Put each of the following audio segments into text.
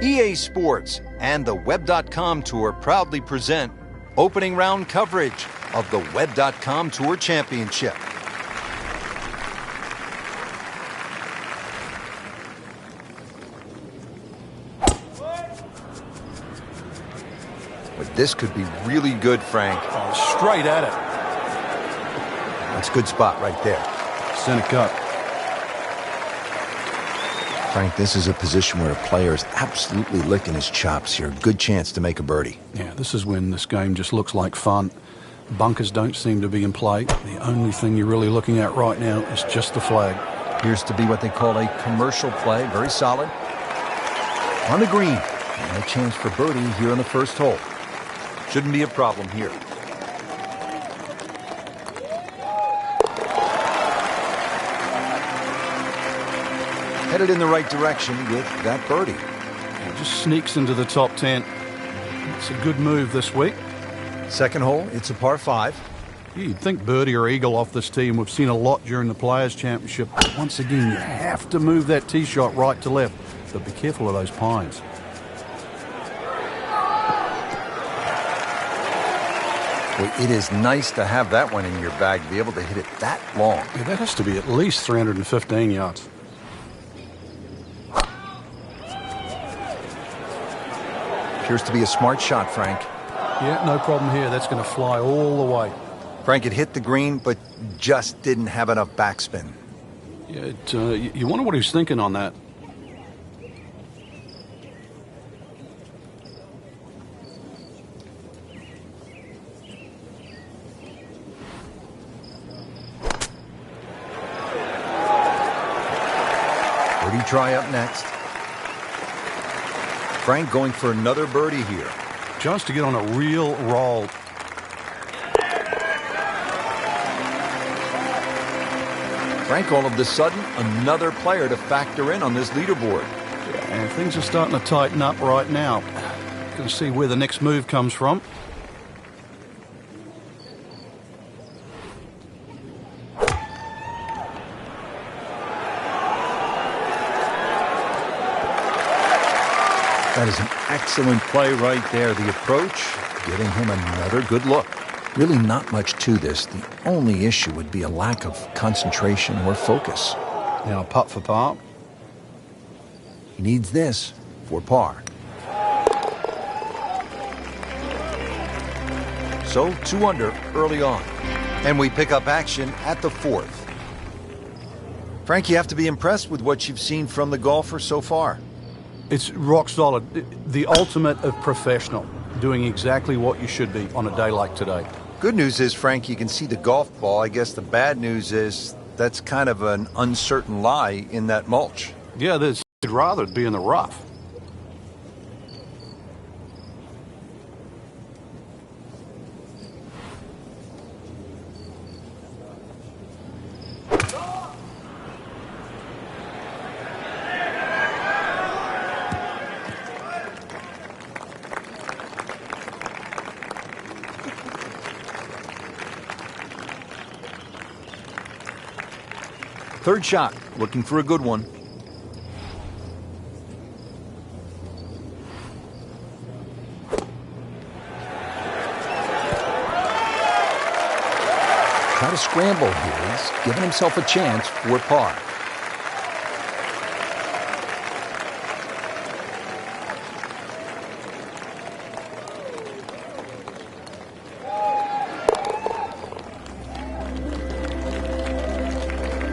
EA Sports and the Web.com Tour proudly present opening round coverage of the Web.com Tour Championship. But this could be really good, Frank. Oh, straight at it. That's a good spot right there. Center cut. Frank, this is a position where a player is absolutely licking his chops here. Good chance to make a birdie. Yeah, this is when this game just looks like fun. Bunkers don't seem to be in play. The only thing you're really looking at right now is just the flag. Appears to be what they call a commercial play. Very solid. On the green. And a chance for birdie here on the first hole. Shouldn't be a problem here. Headed in the right direction with that birdie. It just sneaks into the top 10. It's a good move this week. Second hole, it's a par 5. You'd think birdie or eagle off this tee, and we've seen a lot during the Players' Championship. But once again, you have to move that tee shot right to left. But be careful of those pines. Well, it is nice to have that one in your bag, to be able to hit it that long. Yeah, that has to be at least 315 yards. Appears to be a smart shot, Frank. Yeah, no problem here. That's going to fly all the way. Frank, it hit the green, but just didn't have enough backspin. Yeah, you wonder what he's thinking on that. Birdie try up next. Frank going for another birdie here. Just to get on a real roll. Frank, all of a sudden, another player to factor in on this leaderboard. And things are starting to tighten up right now. Going to see where the next move comes from. That is an excellent play right there. The approach, giving him another good look. Really not much to this. The only issue would be a lack of concentration or focus. Now, putt for par. He needs this for par. So, 2 under early on. And we pick up action at the 4th. Frank, you have to be impressed with what you've seen from the golfer so far. It's rock solid. The ultimate of professional. Doing exactly what you should be on a day like today. Good news is, Frank, you can see the golf ball. I guess the bad news is that's kind of an uncertain lie in that mulch. Yeah, I'd rather it be in the rough. Third shot, looking for a good one. Try to scramble here. He's giving himself a chance for par.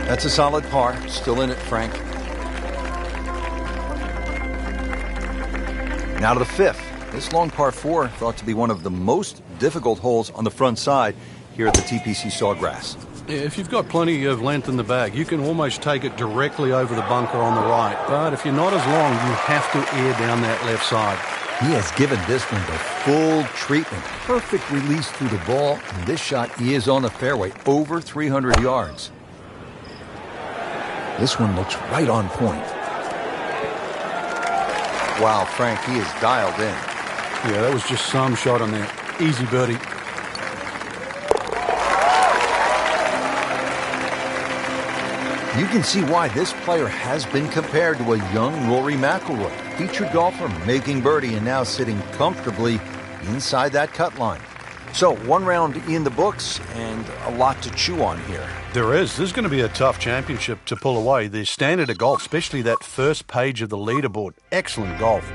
That's a solid par. Still in it, Frank. Now to the 5th. This long par 4 thought to be one of the most difficult holes on the front side here at the TPC Sawgrass. Yeah, if you've got plenty of length in the bag, you can almost take it directly over the bunker on the right. But if you're not as long, you have to air down that left side. He has given this one the full treatment. Perfect release through the ball. And this shot is on the fairway, over 300 yards. This one looks right on point. Wow, Frank, he is dialed in. Yeah, that was just some shot on there. Easy birdie. You can see why this player has been compared to a young Rory Mcilroy, featured golfer making birdie and now sitting comfortably inside that cut line. So, one round in the books and a lot to chew on here. There is. This is going to be a tough championship to pull away. The standard of golf, especially that first page of the leaderboard. Excellent golf.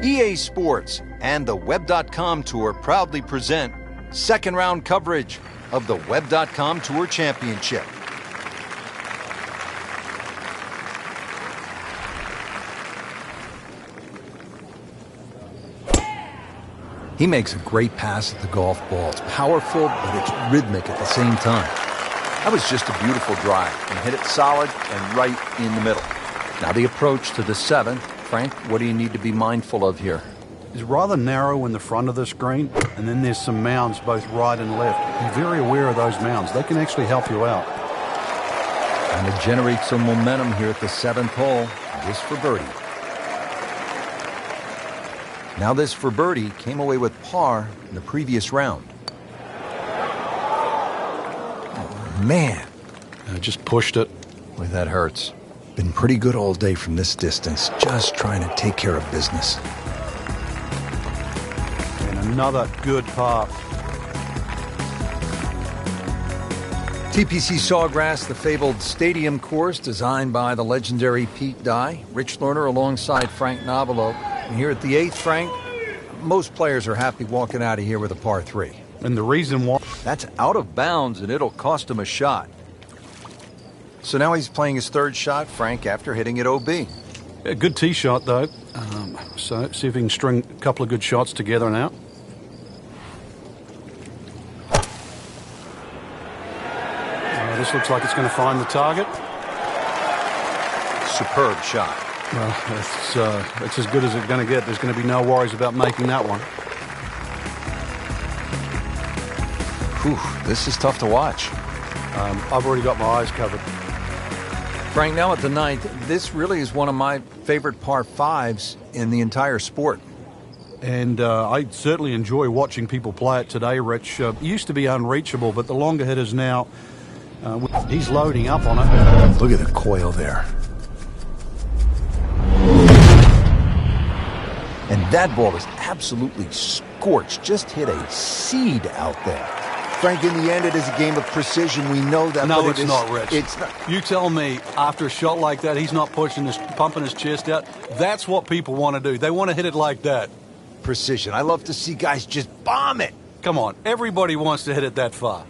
EA Sports and the Web.com Tour proudly present second round coverage of the Web.com Tour Championship. He makes a great pass at the golf ball. It's powerful, but it's rhythmic at the same time. That was just a beautiful drive and hit it solid and right in the middle. Now the approach to the 7th. Frank, what do you need to be mindful of here? It's rather narrow in the front of this green, and then there's some mounds both right and left. Be very aware of those mounds. They can actually help you out. And to generate some momentum here at the 7th hole. This for birdie. Now this for birdie came away with par in the previous round. Oh, man. I just pushed it. Boy, that hurts. Been pretty good all day from this distance, just trying to take care of business. And another good par. TPC Sawgrass, the fabled stadium course designed by the legendary Pete Dye. Rich Lerner alongside Frank Nobilo. And here at the 8th, Frank, most players are happy walking out of here with a par 3. And the reason why... That's out of bounds, and it'll cost him a shot. So now he's playing his 3rd shot, Frank, after hitting it OB. A good tee shot, though. So see if he can string a couple of good shots together now. This looks like it's going to find the target. Superb shot. Well, it's as good as it's going to get. There's going to be no worries about making that one. Whew, this is tough to watch. I've already got my eyes covered. Frank, now at the 9th, this really is one of my favorite par 5s in the entire sport. And I certainly enjoy watching people play it today, Rich. It used to be unreachable, but the longer hitters now, he's loading up on it. Look at the coil there. And that ball is absolutely scorched. Just hit a seed out there. Frank, in the end, it is a game of precision. We know that. No, but it's not, Rich. It's not. You tell me, after a shot like that, he's not pumping his chest out. That's what people want to do. They want to hit it like that. Precision. I love to see guys just bomb it. Come on, everybody wants to hit it that far.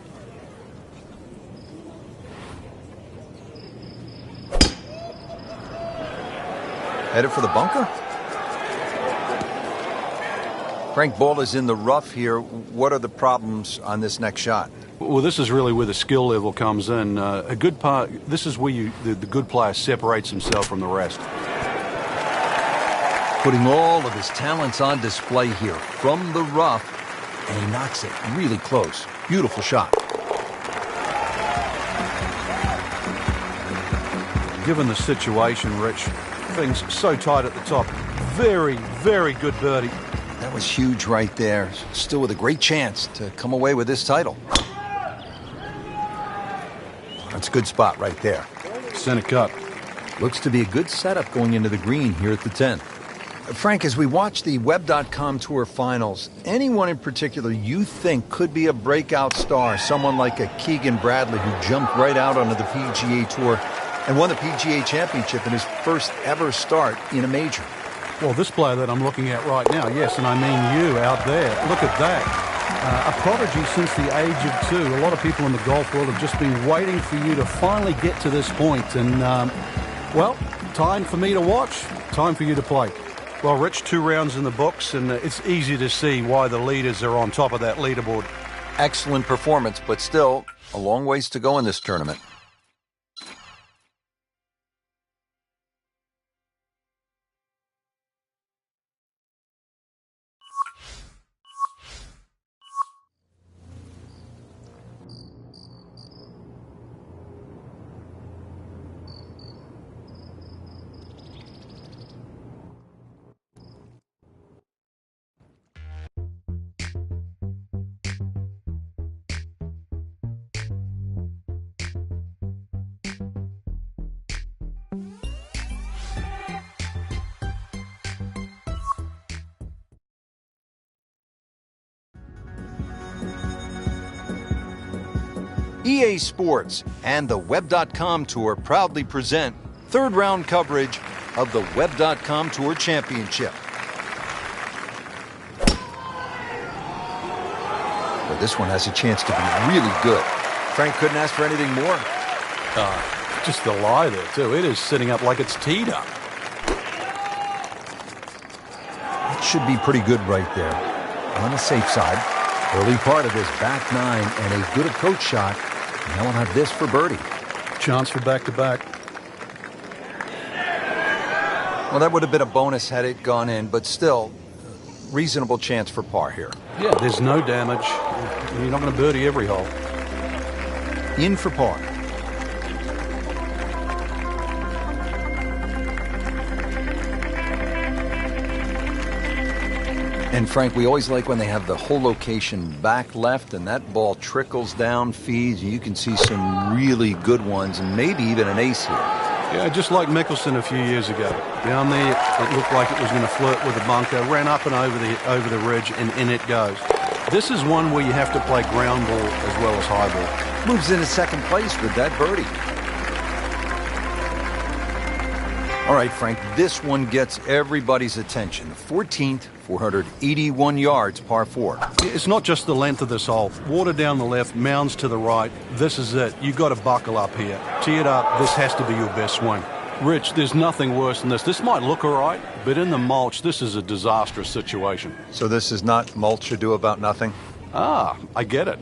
Headed for the bunker? Frank, ball is in the rough here. What are the problems on this next shot? Well, this is really where the skill level comes in. A good par. This is where the good player separates himself from the rest. Putting all of his talents on display here from the rough, and he knocks it really close. Beautiful shot. Given the situation, Rich, things so tight at the top. Very, very good birdie. That was huge right there. Still with a great chance to come away with this title. That's a good spot right there. Center cut. Looks to be a good setup going into the green here at the 10th. Frank, as we watch the Web.com Tour Finals, anyone in particular you think could be a breakout star, someone like a Keegan Bradley who jumped right out onto the PGA Tour and won the PGA Championship in his first ever start in a major? Well, this player that I'm looking at right now, yes, and I mean you out there. Look at that. A prodigy since the age of 2. A lot of people in the golf world have just been waiting for you to finally get to this point. And, well, time for me to watch, time for you to play. Well, Rich, 2 rounds in the books, and it's easy to see why the leaders are on top of that leaderboard. Excellent performance, but still a long ways to go in this tournament. EA Sports and the Web.com Tour proudly present third round coverage of the Web.com Tour Championship. Well, this one has a chance to be really good. Frank couldn't ask for anything more. Just the lie there, too. It is sitting up like it's teed up. It should be pretty good right there. On the safe side. Early part of this back 9 and a good approach shot. Now we'll have this for birdie. Chance for back-to-back. Well, that would have been a bonus had it gone in, but still, reasonable chance for par here. Yeah, there's no damage. You're not going to birdie every hole. In for par. And Frank, we always like when they have the whole location back left and that ball trickles down, feeds, and you can see some really good ones and maybe even an ace here. Yeah, just like Mickelson a few years ago. Down there, it looked like it was going to flirt with the bunker, ran up and over the ridge, and in it goes. This is one where you have to play ground ball as well as high ball. Moves into second place with that birdie. All right, Frank, this one gets everybody's attention. The 14th, 481 yards, par 4. It's not just the length of this hole. Water down the left, mounds to the right. This is it. You've got to buckle up here. Tee it up. This has to be your best swing. Rich, there's nothing worse than this. This might look all right, but in the mulch, this is a disastrous situation. So this is not mulch or do about nothing? Ah, I get it.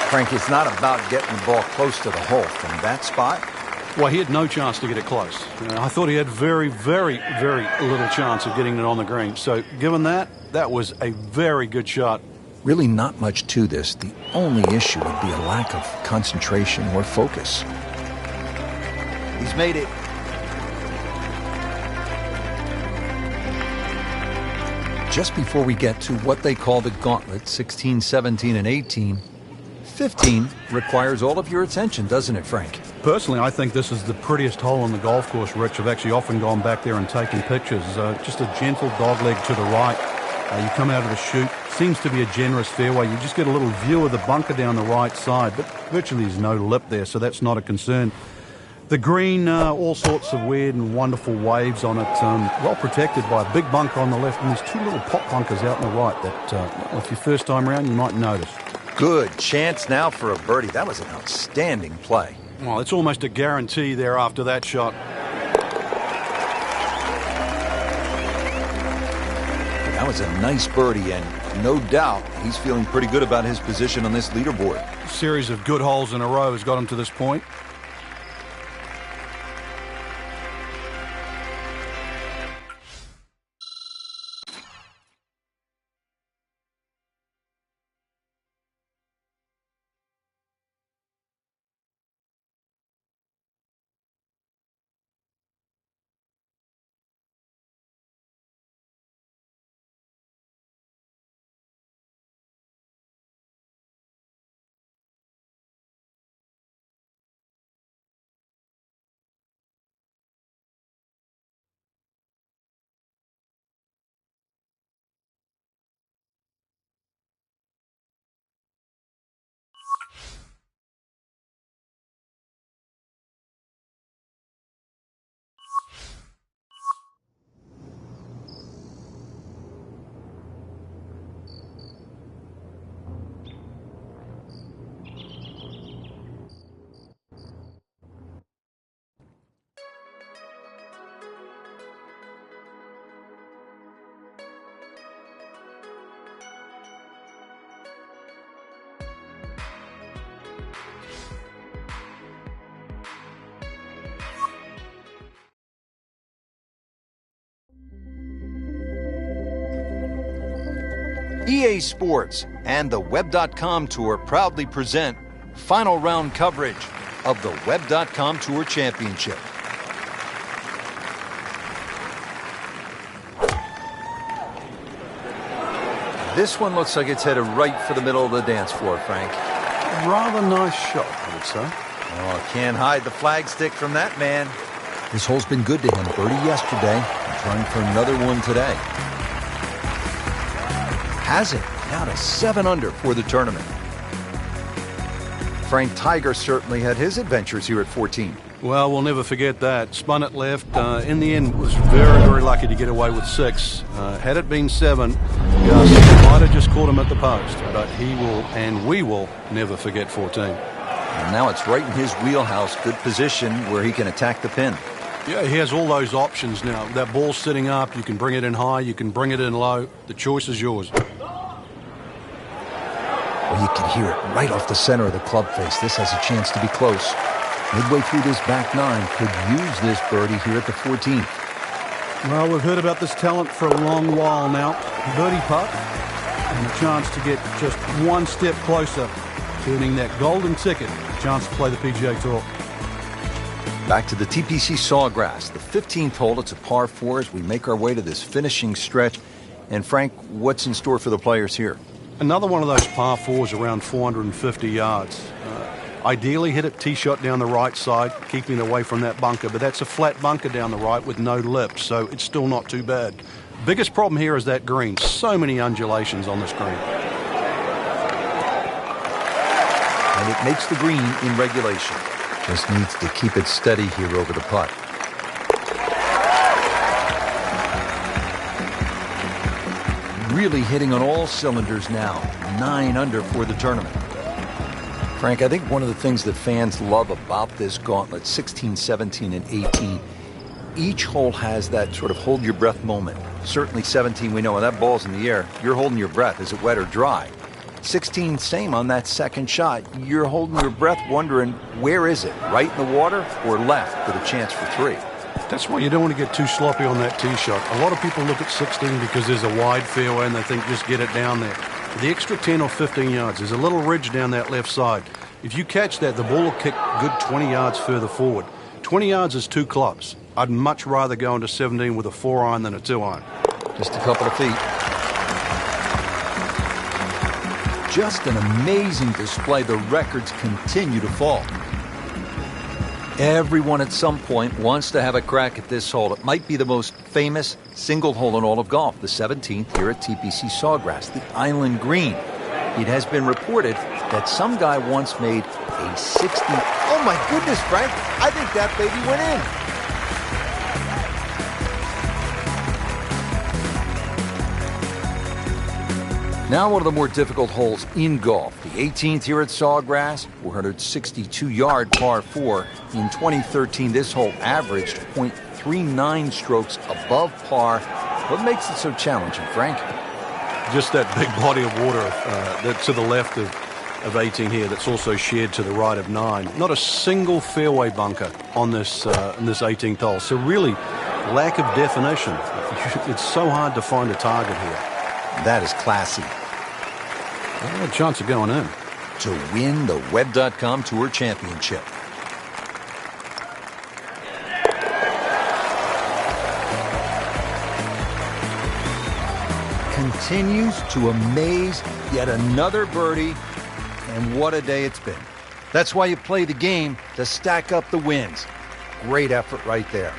Frank, it's not about getting the ball close to the hole. From that spot? Well, he had no chance to get it close. I thought he had very, very, very little chance of getting it on the green. So, given that, that was a very good shot. Really not much to this. The only issue would be a lack of concentration or focus. He's made it. Just before we get to what they call the gauntlet, 16, 17, and 18, 15 requires all of your attention, doesn't it, Frank? Personally, I think this is the prettiest hole on the golf course, Rich. I've actually often gone back there and taken pictures. Just a gentle dogleg to the right. You come out of the chute. Seems to be a generous fairway. You just get a little view of the bunker down the right side, but virtually there's no lip there, so that's not a concern. The green, all sorts of weird and wonderful waves on it, well protected by a big bunker on the left, and there's 2 little pot bunkers out on the right that, if you're first time around, you might notice. Good chance now for a birdie. That was an outstanding play. Well, it's almost a guarantee there after that shot. That was a nice birdie, and no doubt he's feeling pretty good about his position on this leaderboard. A series of good holes in a row has got him to this point. EA Sports and the Web.com Tour proudly present final round coverage of the Web.com Tour Championship. This one looks like it's headed right for the middle of the dance floor, Frank. Rather nice shot, I would say. Oh, can't hide the flagstick from that man. This hole's been good to him. Birdie yesterday, and trying for another one today. Has it? Now to 7 under for the tournament. Frank, Tiger certainly had his adventures here at 14. Well, we'll never forget that. Spun it left. In the end, was very, very lucky to get away with 6. Had it been 7, Gus might have just caught him at the post. But he will, and we will, never forget 14. And now it's right in his wheelhouse. Good position where he can attack the pin. Yeah, he has all those options now. That ball's sitting up. You can bring it in high. You can bring it in low. The choice is yours. Well, you can hear it right off the center of the club face. This has a chance to be close. Midway through this back 9, could use this birdie here at the 14th. Well, we've heard about this talent for a long while now. Birdie putt and a chance to get just one step closer to earning that golden ticket, a chance to play the PGA Tour. Back to the TPC Sawgrass, the 15th hole. It's a par 4 as we make our way to this finishing stretch. And Frank, what's in store for the players here? Another one of those par 4s around 450 yards. Ideally hit it tee shot down the right side, keeping away from that bunker. But that's a flat bunker down the right with no lip, so it's still not too bad. Biggest problem here is that green. So many undulations on this green. And it makes the green in regulation. Just needs to keep it steady here over the putt. Really hitting on all cylinders now. 9 under for the tournament. Frank, I think one of the things that fans love about this gauntlet, 16, 17, and 18, each hole has that sort of hold your breath moment. Certainly 17, we know when that ball's in the air, you're holding your breath. Is it wet or dry? 16, same on that second shot. You're holding your breath wondering, where is it? Right in the water or left with a chance for 3? That's why you don't want to get too sloppy on that tee shot. A lot of people look at 16 because there's a wide fairway and they think just get it down there. The extra 10 or 15 yards, there's a little ridge down that left side. If you catch that, the ball will kick good 20 yards further forward. 20 yards is 2 clubs. I'd much rather go into 17 with a 4-iron than a 2-iron. Just a couple of feet. Just an amazing display. The records continue to fall. Everyone at some point wants to have a crack at this hole. It might be the most famous single hole in all of golf, the 17th here at TPC Sawgrass, the Island Green. It has been reported that some guy once made a 60... Oh my goodness, Frank! I think that baby went in. Now one of the more difficult holes in golf, the 18th here at Sawgrass, 462-yard par 4. In 2013, this hole averaged .39 strokes above par. What makes it so challenging, Frank? Just that big body of water that's to the left of 18 here that's also shared to the right of 9. Not a single fairway bunker on this in this 18th hole. So really, lack of definition. It's so hard to find a target here. That is classy. Well, a chance of going in. To win the Web.com Tour Championship. Continues to amaze. Yet another birdie. And what a day it's been. That's why you play the game, to stack up the wins. Great effort right there.